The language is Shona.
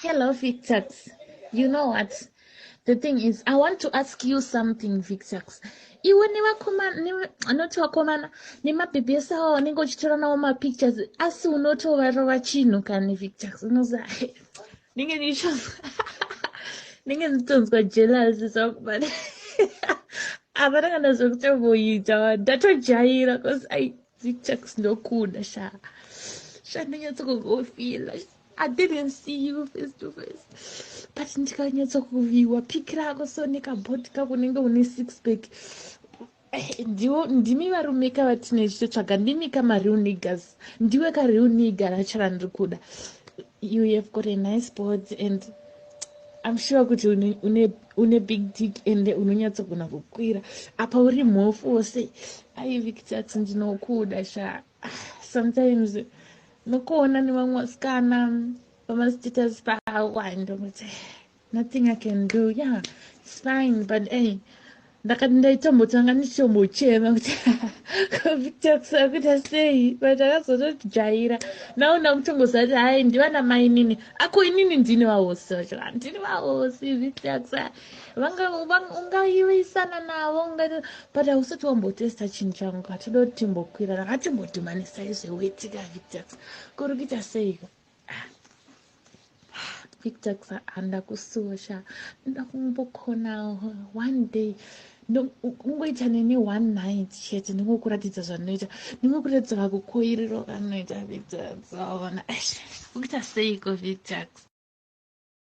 Hello, Victakes. You know what? The thing is, I want to ask you something, Victakes. Iwe anoti wakomana nemabhebhesa awo anenge uchitora nawo mapictures asi unotovarova chinhu kani Victakes unoza ninge ndichonzwa ninge nditonzwa jealousy but hapana kana zvekutomboita ndatojaira cause Victakes ndokuda sha ndinyatsokungofila. I didn't see you face to face. But ndikanyatsokuviwa piki rako so nekabhoti kako nenge une six pack. Ndimi varume kavatine chichotsvaga ndimi kama-real niggas. Ndiwe ka-real nigga rachara ndiri kuda. You have got a nice body and I'm sure kuti une big dick and unonyatsogona kukwira. Apa uri mhofu wose. Ai Victakes ndinokuda sha. Sometimes nokuona nevamwe vasikana pamastatus pawa ndokuti nothing I can do. Yeah, it's fine, but hey, ndakati ndaitombotanga ndichombochema kuti Victakes akuita sei, but akazotojaira naona kutongozati hai ndivana mai nini ako inini ndini vahosi vacho ndini vahosi Victakes ungaiwisana navo but hausati wambotesta chinhu changu hatida kuti timbokwira rakatimbodhimanisa izveweitika Victakes kuri kuita seiko Victakes handakusuwa ndoda kumbokona one day ungoita neni one night chete ndingokuratidza zvanoita ndingokuratidza kakukoiriro kanoita Victakes aona kuita seiko Victakes.